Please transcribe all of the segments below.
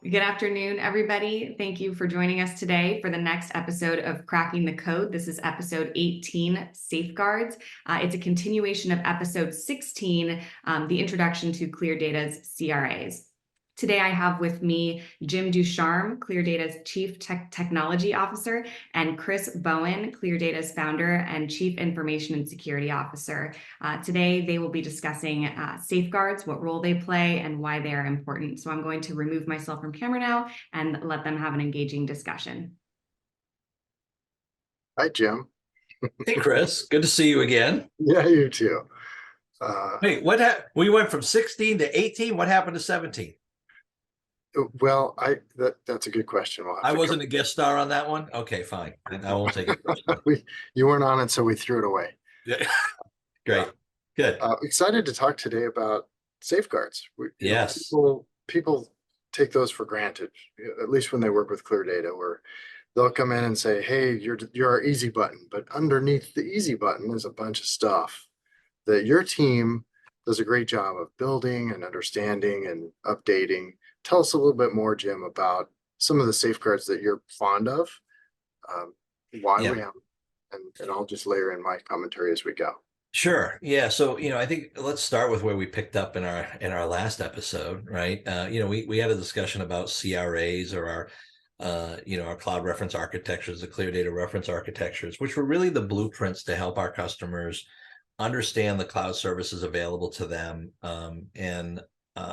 Good afternoon, everybody. Thank you for joining us today for the next episode of Cracking the Code. This is episode 18, Safeguards. It's a continuation of episode 16, the introduction to ClearData's CRAs. Today, I have with me Jim Ducharme, ClearData's Chief Technology Officer, and Chris Bowen, ClearData's Founder and Chief Information and Security Officer. Today, they will be discussing safeguards, what role they play, and why they are important. So I'm going to remove myself from camera now and let them have an engaging discussion. Hi, Jim. Hey, Chris. Good to see you again. Yeah, you too. Hey, what happened? We went from 16 to 18. What happened to 17? Well, that's a good question. I wasn't a guest star on that one. Okay, fine. I won't take it personally. You weren't on it, so we threw it away. Yeah. Great. Good. Excited to talk today about safeguards. Yes. People take those for granted, at least when they work with ClearData, where they'll come in and say, "Hey, you're our easy button," but underneath the easy button is a bunch of stuff that your team does a great job of building and understanding and updating. Tell us a little bit more, Jim, about some of the safeguards that you're fond of, why we have, and I'll just layer in my commentary as we go. Sure. Yeah. So, I think let's start with where we picked up in our last episode, right? We had a discussion about CRAs or our cloud reference architectures, the ClearData reference architectures, which were really the blueprints to help our customers understand the cloud services available to them, and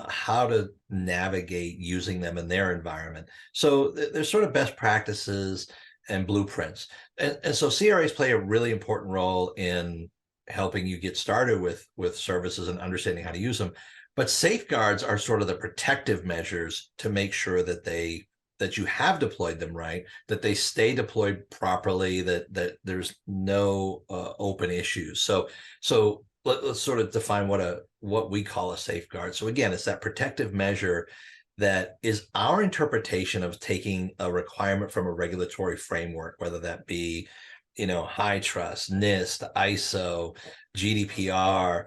how to navigate using them in their environment. So there's sort of best practices and blueprints. And so CRAs play a really important role in helping you get started with services and understanding how to use them. But safeguards are sort of the protective measures to make sure that you have deployed them right, that they stay deployed properly, that there's no open issues. So let's sort of define what we call a safeguard. So again, it's that protective measure that is our interpretation of taking a requirement from a regulatory framework, whether that be, HITRUST, NIST, ISO, GDPR,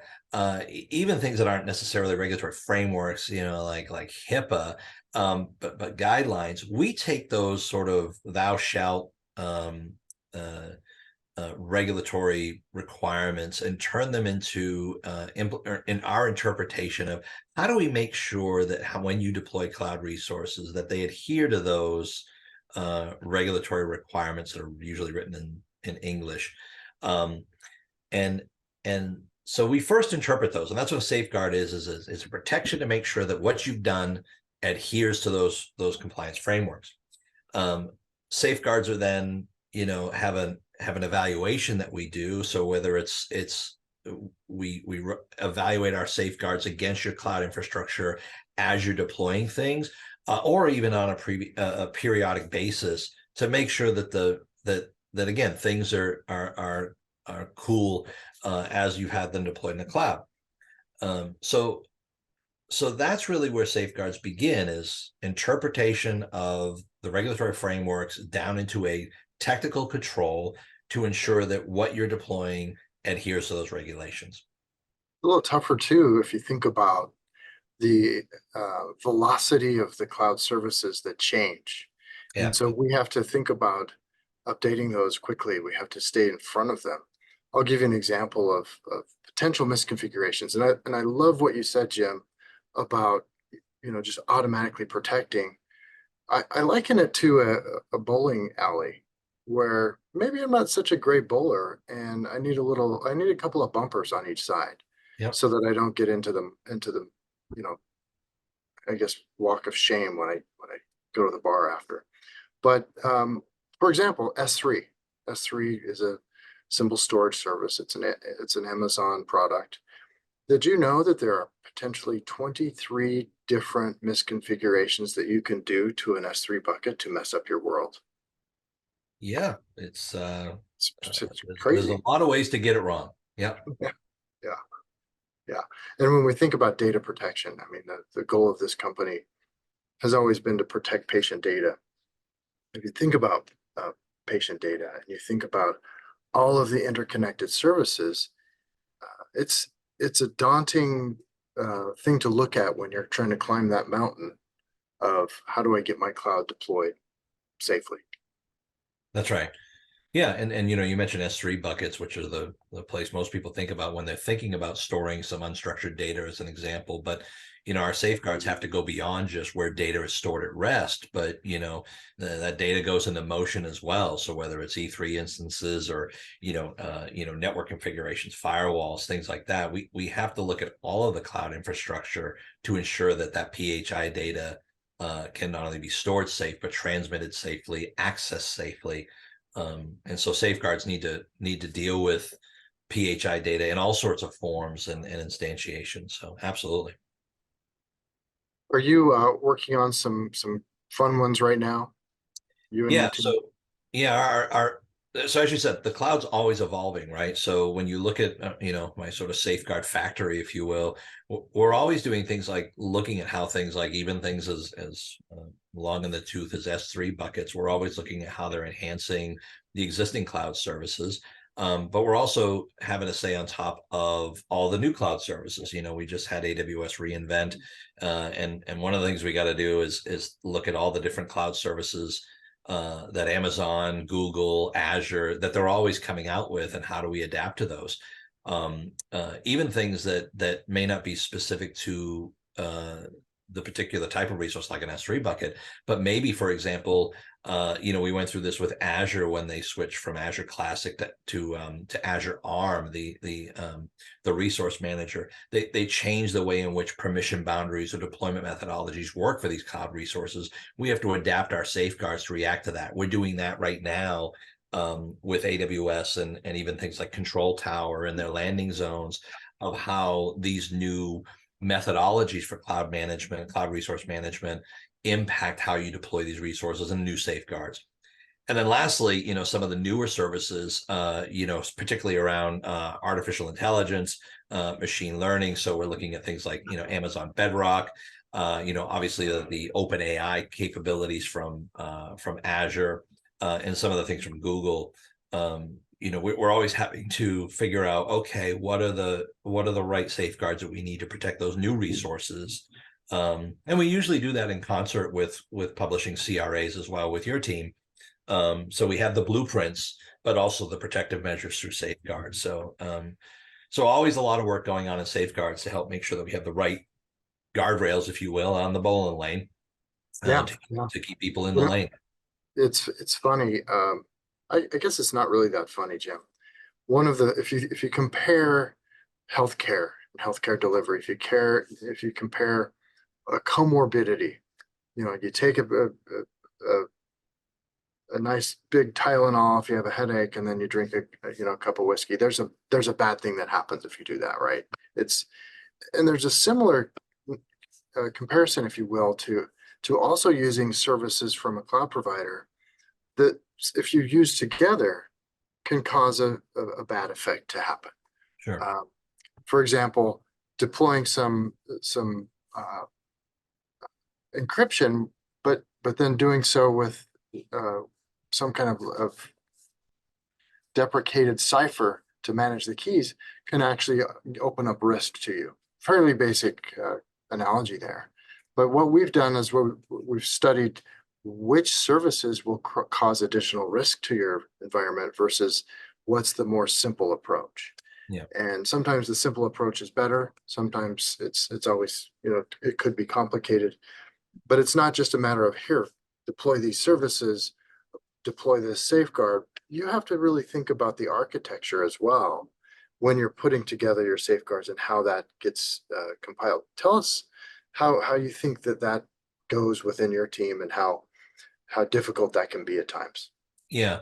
even things that aren't necessarily regulatory frameworks, like HIPAA, but guidelines. We take those sort of thou shalt regulatory requirements and turn them into in our interpretation of how do we make sure that when you deploy cloud resources that they adhere to those regulatory requirements that are usually written in English, and so we first interpret those, and that's what a safeguard is a protection to make sure that what you've done adheres to those compliance frameworks. Safeguards are then have an evaluation that we do. So whether we evaluate our safeguards against your cloud infrastructure as you're deploying things, or even on a periodic basis to make sure that again things are cool as you have them deployed in the cloud. So that's really where safeguards begin, is interpretation of the regulatory frameworks down into a technical control to ensure that what you're deploying adheres to those regulations. A little tougher too, if you think about the velocity of the cloud services that change. Yeah. And so we have to think about updating those quickly. We have to stay in front of them. I'll give you an example of potential misconfigurations. And I love what you said, Jim, about just automatically protecting. I liken it to a bowling alley where maybe I'm not such a great bowler and I need a couple of bumpers on each side. Yep. So that I don't get into the I guess walk of shame when I go to the bar after. But for example, S3 is a simple storage service. It's an Amazon product. Did you know that there are potentially 23 different misconfigurations that you can do to an S3 bucket to mess up your world? Yeah, it's crazy. There's a lot of ways to get it wrong. Yeah. Yeah. And when we think about data protection, I mean, the goal of this company has always been to protect patient data. If you think about patient data and you think about all of the interconnected services, it's a daunting thing to look at when you're trying to climb that mountain of how do I get my cloud deployed safely. That's right. Yeah, and you mentioned S3 buckets, which are the place most people think about when they're thinking about storing some unstructured data as an example. But our safeguards have to go beyond just where data is stored at rest, but that data goes into motion as well. So whether it's E3 instances or network configurations, firewalls, things like that, we have to look at all of the cloud infrastructure to ensure that PHI data can not only be stored safe but transmitted safely, accessed safely. And so safeguards need to deal with PHI data in all sorts of forms and instantiation. So absolutely. Are you working on some fun ones right now? You and your Yeah. team? So yeah, our so as you said, the cloud's always evolving, right? So when you look at my sort of safeguard factory, if you will, we're always doing things like looking at how things like even things as long in the tooth as S3 buckets. We're always looking at how they're enhancing the existing cloud services. But we're also having to stay on top of all the new cloud services. We just had AWS reInvent, and one of the things we got to do is look at all the different cloud services that Amazon, Google, Azure, that they're always coming out with, and how do we adapt to those? Even things that may not be specific to the particular type of resource, like an S3 bucket, but maybe, for example, we went through this with Azure when they switched from Azure Classic to Azure ARM, the resource manager. They changed the way in which permission boundaries or deployment methodologies work for these cloud resources. We have to adapt our safeguards to react to that. We're doing that right now with AWS and even things like Control Tower and their landing zones, of how these new methodologies for cloud management, cloud resource management, impact how you deploy these resources and new safeguards. And then lastly, some of the newer services, particularly around artificial intelligence, machine learning. So we're looking at things like, Amazon Bedrock, obviously the open AI capabilities from Azure, and some of the things from Google. We're always having to figure out, okay, what are the right safeguards that we need to protect those new resources. And we usually do that in concert with publishing CRAs as well with your team. So we have the blueprints, but also the protective measures through safeguards. So always a lot of work going on in safeguards to help make sure that we have the right guardrails, if you will, on the bowling lane, to keep people in the lane. It's funny. I guess it's not really that funny, Jim. One of the if you compare healthcare and healthcare delivery, if you compare a comorbidity, you take a nice big Tylenol if you have a headache, and then you drink a cup of whiskey. There's a bad thing that happens if you do that, right? And there's a similar comparison, if you will, to also using services from a cloud provider that, if you use together, can cause a bad effect to happen. Sure. For example, deploying some encryption, but then doing so with some kind of deprecated cipher to manage the keys can actually open up risk to you. Fairly basic analogy there. But what we've done is we've studied which services will cause additional risk to your environment versus what's the more simple approach. Yeah. And sometimes the simple approach is better. Sometimes it's always, it could be complicated, but it's not just a matter of, here, deploy these services, deploy this safeguard. You have to really think about the architecture as well when you're putting together your safeguards and how that gets compiled. Tell us how you think that goes within your team and how difficult that can be at times. Yeah.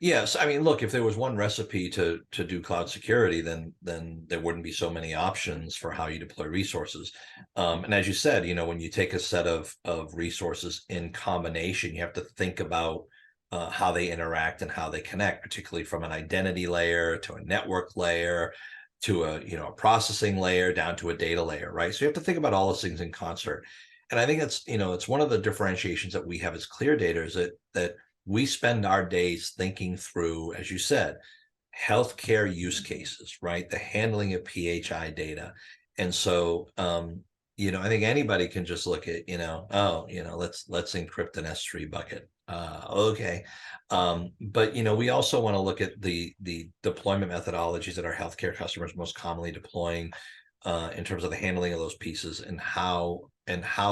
Yes. I mean, look, if there was one recipe to do cloud security, then there wouldn't be so many options for how you deploy resources. And as you said, when you take a set of resources in combination, you have to think about how they interact and how they connect, particularly from an identity layer to a network layer to a processing layer down to a data layer, right? So you have to think about all those things in concert. And I think it's one of the differentiations that we have as ClearData is that we spend our days thinking through, as you said, healthcare use cases, right? The handling of PHI data. And so I think anybody can just look at, oh, let's encrypt an S3 bucket. Okay. But we also want to look at the deployment methodologies that our healthcare customers most commonly deploying in terms of the handling of those pieces and how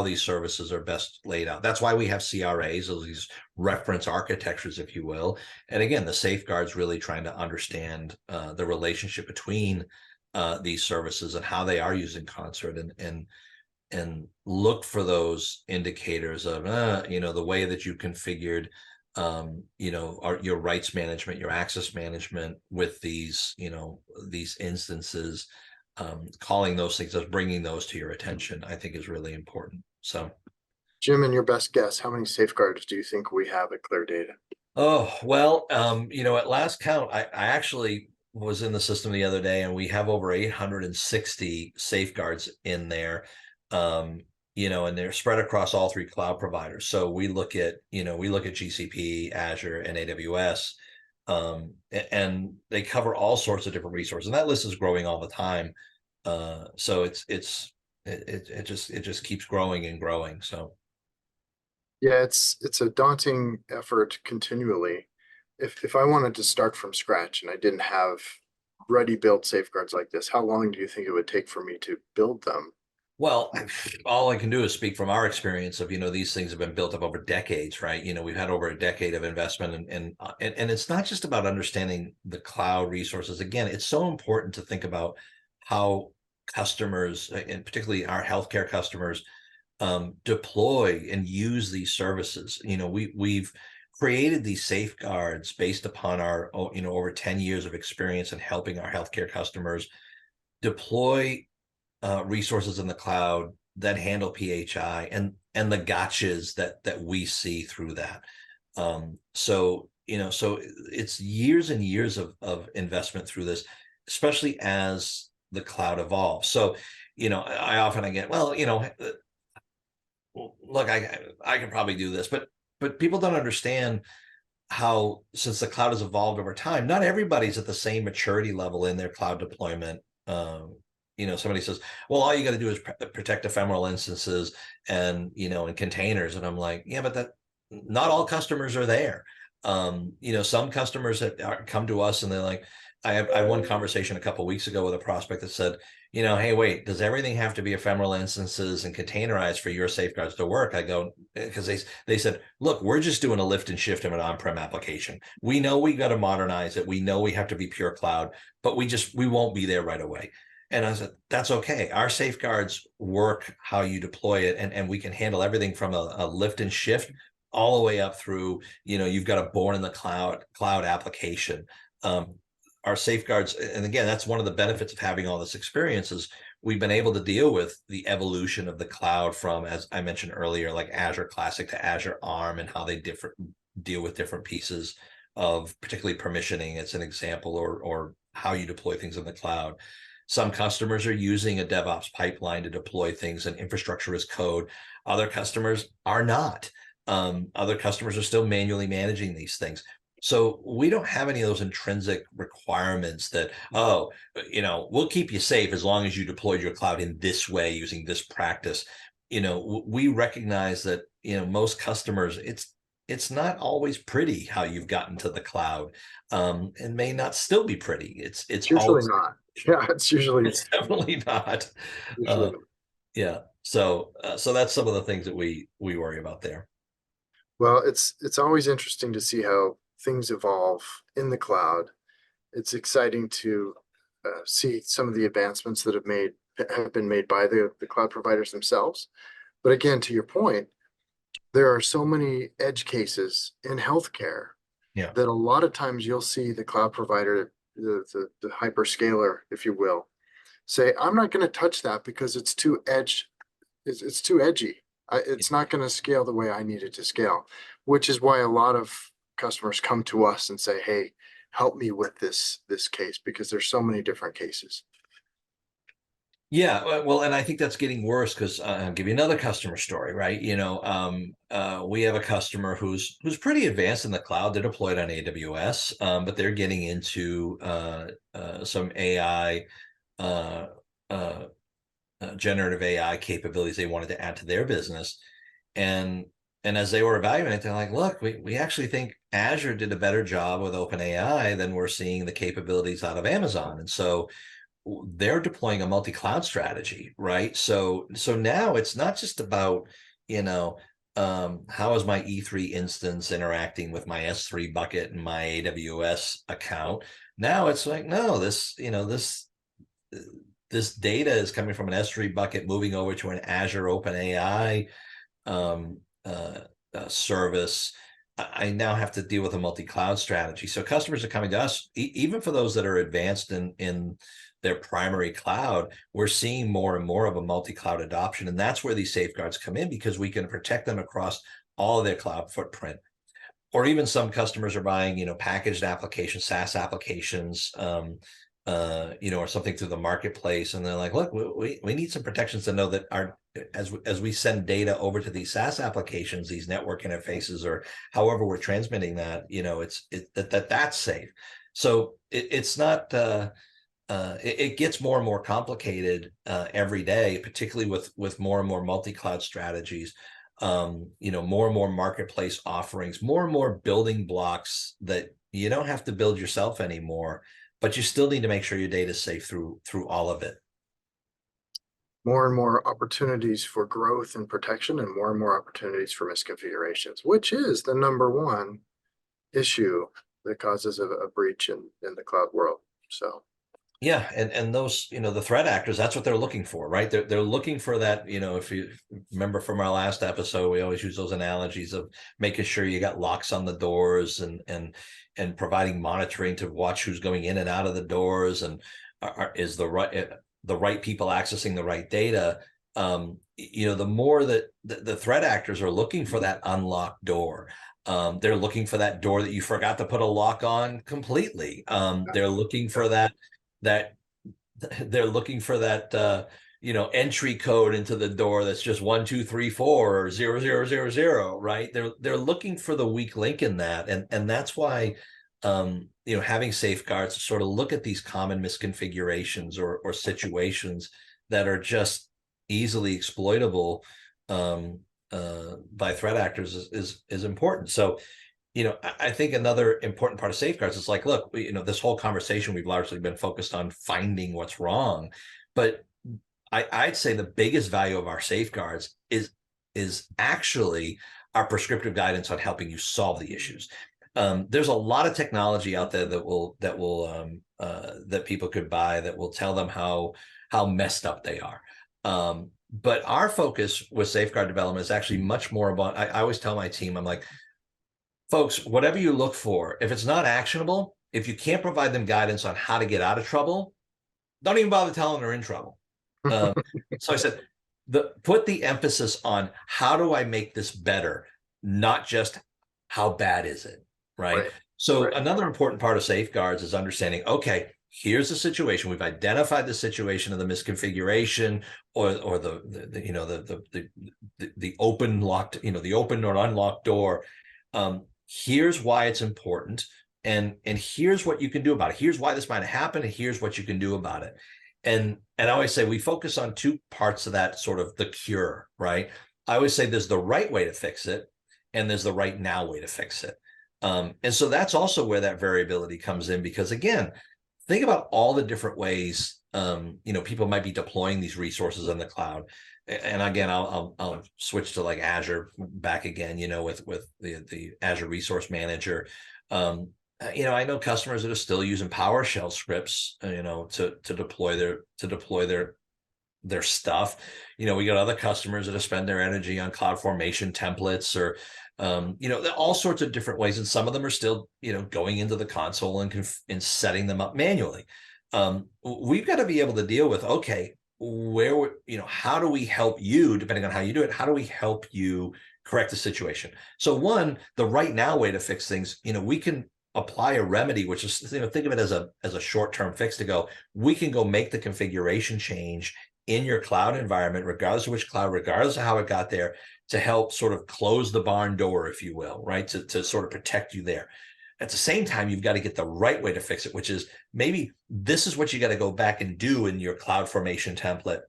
these services are best laid out. That's why we have CRAs, these reference architectures, if you will. And again, the safeguards really trying to understand the relationship between these services and how they are used in concert, and look for those indicators of the way that you configured your rights management, your access management with these instances. Calling those things, bringing those to your attention, I think is really important. So, Jim, in your best guess, how many safeguards do you think we have at ClearData? oh well, at last count, I actually was in the system the other day, and we have over 860 safeguards in there. And they're spread across all three cloud providers. So we look at GCP, Azure, and AWS, and they cover all sorts of different resources. And that list is growing all the time. So it just keeps growing and growing. So Yeah, it's a daunting effort continually. If I wanted to start from scratch and I didn't have ready built safeguards like this, how long do you think it would take for me to build them? well, all I can do is speak from our experience of, these things have been built up over decades, right? We've had over a decade of investment, and it's not just about understanding the cloud resources. Again, it's so important to think about how customers, and particularly our healthcare customers, deploy and use these services. We've created these safeguards based upon our, over 10 years of experience in helping our healthcare customers deploy resources in the cloud that handle PHI and the gotchas that we see through that. So it's years and years of investment through this, especially as the cloud evolves. So, I often get, well, look, I can probably do this, but people don't understand how, since the cloud has evolved over time, not everybody's at the same maturity level in their cloud deployment. Somebody says, well, all you got to do is protect ephemeral instances and containers. And I'm like, yeah, but not all customers are there. Some customers that come to us and they're like, I had one conversation a couple of weeks ago with a prospect that said, hey, wait, does everything have to be ephemeral instances and containerized for your safeguards to work? I go, because they said, look, we're just doing a lift and shift of an on-prem application. We know we got to modernize it. We know we have to be pure cloud, but we won't be there right away. And I said, that's okay. Our safeguards work how you deploy it, and we can handle everything from a lift and shift all the way up through, you've got a born in the cloud application. Our safeguards, and again, that's one of the benefits of having all this experience, is we've been able to deal with the evolution of the cloud from, as I mentioned earlier, like Azure Classic to Azure ARM, and how they deal with different pieces of particularly permissioning, as an example, or how you deploy things in the cloud. Some customers are using a DevOps pipeline to deploy things and infrastructure as code. Other customers are not. Other customers are still manually managing these things. So we don't have any of those intrinsic requirements that, we'll keep you safe as long as you deployed your cloud in this way using this practice. We recognize that, most customers, it's not always pretty how you've gotten to the cloud, and may not still be pretty. It's Usually always not. Yeah, it's usually definitely not. usually not. Yeah. So that's some of the things that we worry about there. Well, it's always interesting to see how things evolve in the cloud. It's exciting to see some of the advancements that have been made by the cloud providers themselves. But again, to your point, there are so many edge cases in healthcare that a lot of times you'll see the cloud provider, the hyperscaler, if you will, say, I'm not going to touch that because it's too edgy. It's not going to scale the way I need it to scale, which is why a lot of customers come to us and say, hey, help me with this case, because there's so many different cases. Yeah, well, and I think that's getting worse, because I'll give you another customer story, right? We have a customer who's pretty advanced in the cloud. They're deployed on AWS, but they're getting into some AI generative AI capabilities they wanted to add to their business. And as they were evaluating it, they're like, look, we actually think Azure did a better job with OpenAI than we're seeing the capabilities out of Amazon. And so they're deploying a multi-cloud strategy, right? So now it's not just about, how is my E3 instance interacting with my S3 bucket and my AWS account? Now it's like, no, this data is coming from an S3 bucket moving over to an Azure OpenAI service. I now have to deal with a multi-cloud strategy. So customers are coming to us, even for those that are advanced in their primary cloud, we're seeing more and more of a multi-cloud adoption. And that's where these safeguards come in, because we can protect them across all of their cloud footprint. Or even some customers are buying, packaged applications, SaaS applications, or something through the marketplace. And they're like, look, we need some protections to know that as we send data over to these SaaS applications, these network interfaces, or however we're transmitting that, that's safe. So it's not, it gets more and more complicated every day, particularly with more and more multi-cloud strategies, more and more marketplace offerings, more and more building blocks that you don't have to build yourself anymore, but you still need to make sure your data is safe through all of it. More and more opportunities for growth and protection, and more opportunities for misconfigurations, which is the number one issue that causes a breach in the cloud world. So yeah, and those, the threat actors, that's what they're looking for, right? They're looking for that, if you remember from our last episode, we always use those analogies of making sure you got locks on the doors and providing monitoring to watch who's going in and out of the doors, and is the right people accessing the right data. The more that the threat actors are looking for that unlocked door. They're looking for that door that you forgot to put a lock on completely. They're looking for that entry code into the door that's just 1 2 3 4 or 0 0 0 0, right? They're looking for the weak link in that, and that's why having safeguards to sort of look at these common misconfigurations or situations that are just easily exploitable by threat actors is important. So I think another important part of safeguards is like, look, this whole conversation, we've largely been focused on finding what's wrong, but I'd say the biggest value of our safeguards is actually our prescriptive guidance on helping you solve the issues. There's a lot of technology out there that people could buy that will tell them how messed up they are. But our focus with safeguard development is actually much more about, I always tell my team, I'm like, folks, whatever you look for, if it's not actionable, if you can't provide them guidance on how to get out of trouble, don't even bother telling them they're in trouble. So I said, put the emphasis on how do I make this better, not just how bad is it, right? So another important part of safeguards is understanding, okay, here's the situation. We've identified the situation of the misconfiguration or the open locked, the open or unlocked door. Here's why it's important, and here's what you can do about it. Here's why this might have happened, and here's what you can do about it. And I always say we focus on two parts of that, sort of the cure, right? I always say there's the right way to fix it, and there's the right now way to fix it. And so that's also where that variability comes in, because again, think about all the different ways people might be deploying these resources in the cloud. And again, I'll switch to like Azure back again, with the Azure Resource Manager. I know customers that are still using PowerShell scripts, to deploy their stuff. We got other customers that spend their energy on CloudFormation templates, or all sorts of different ways, and some of them are still going into the console and setting them up manually. We've got to be able to deal with, okay, how do we help you, depending on how you do it, how do we help you correct the situation? So one, the right now way to fix things, we can apply a remedy, which is, think of it as a short-term fix to go, we can go make the configuration change in your cloud environment, regardless of which cloud, regardless of how it got there, to help sort of close the barn door, if you will, right? To sort of protect you there. At the same time, you've got to get the right way to fix it, which is maybe this is what you got to go back and do in your CloudFormation template.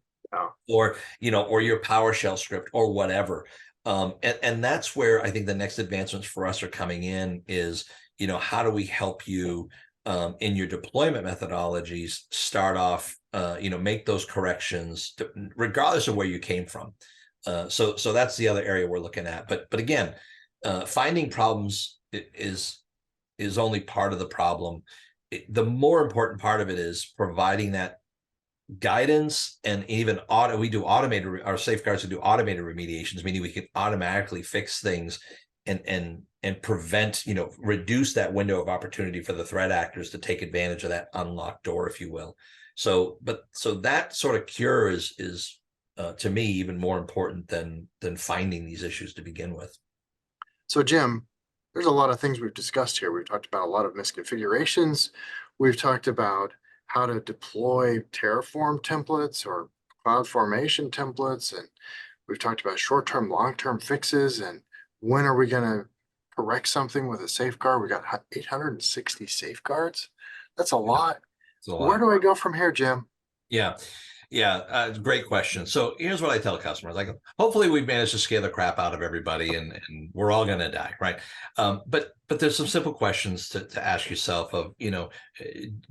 or, or your PowerShell script or whatever. And that's where I think the next advancements for us are coming in is, how do we help you in your deployment methodologies start off, make those corrections regardless of where you came from. So that's the other area we're looking at. But again, finding problems is only part of the problem. The more important part of it is providing that guidance, and even our safeguards to do automated remediations, meaning we can automatically fix things and prevent, reduce that window of opportunity for the threat actors to take advantage of that unlocked door, if you will. So that sort of cure is to me even more important than finding these issues to begin with. So Jim, there's a lot of things we've discussed here. We've talked about a lot of misconfigurations. We've talked about how to deploy Terraform templates or CloudFormation templates. And we've talked about short-term, long-term fixes. And when are we going to correct something with a safeguard? We got 860 safeguards. That's a lot. It's a lot. Where do I go from here, Jim? Yeah, great question. So here's what I tell customers: like, hopefully we've managed to scare the crap out of everybody, and we're all going to die, right? But there's some simple questions to ask yourself of,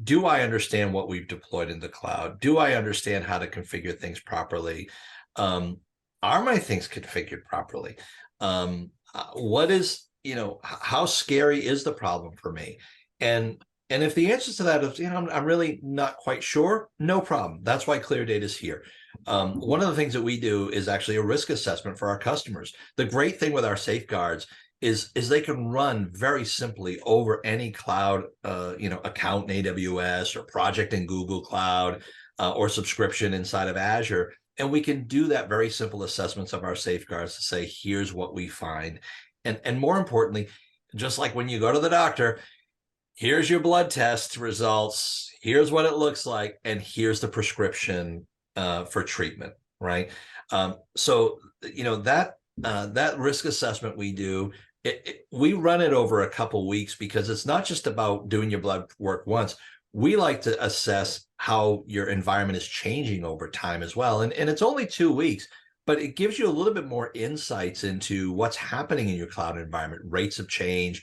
do I understand what we've deployed in the cloud? Do I understand how to configure things properly? Are my things configured properly? What is, how scary is the problem for me? And if the answer to that is, I'm really not quite sure, no problem. That's why ClearData is here. One of the things that we do is actually a risk assessment for our customers. The great thing with our safeguards is they can run very simply over any cloud, account in AWS or project in Google Cloud or subscription inside of Azure. And we can do that very simple assessments of our safeguards to say, here's what we find. And more importantly, just like when you go to the doctor, here's your blood test results, here's what it looks like, and here's the prescription for treatment, right? So, that risk assessment we do, we run it over a couple weeks, because it's not just about doing your blood work once. We like to assess how your environment is changing over time as well. And it's only 2 weeks, but it gives you a little bit more insights into what's happening in your cloud environment, rates of change,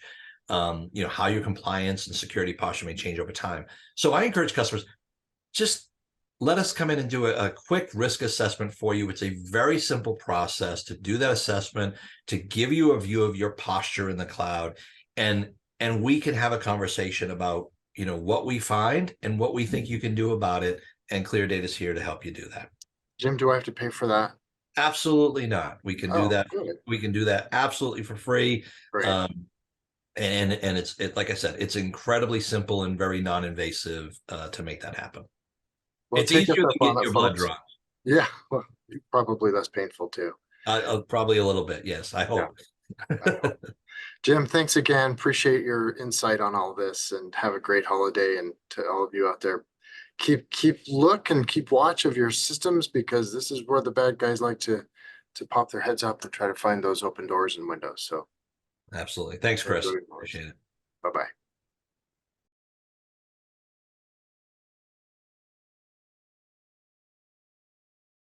how your compliance and security posture may change over time. So I encourage customers, just let us come in and do a quick risk assessment for you. It's a very simple process to do that assessment, to give you a view of your posture in the cloud, and we can have a conversation about, what we find and what we think you can do about it. And ClearData is here to help you do that. Jim, do I have to pay for that? Absolutely not. We can do that. Good. We can do that absolutely for free. Great. And it's like I said, it's incredibly simple and very non-invasive to make that happen. Well, It's take us easier up than on getting it, your blood folks. drawn. Yeah, well, probably less painful too. Probably a little bit, yes, I hope. Jim, thanks again. Appreciate your insight on all this, and have a great holiday. And to all of you out there, keep look and keep watch of your systems, because this is where the bad guys like to pop their heads up and try to find those open doors and windows. So Absolutely. Thanks, Chris. Appreciate it. bye-bye.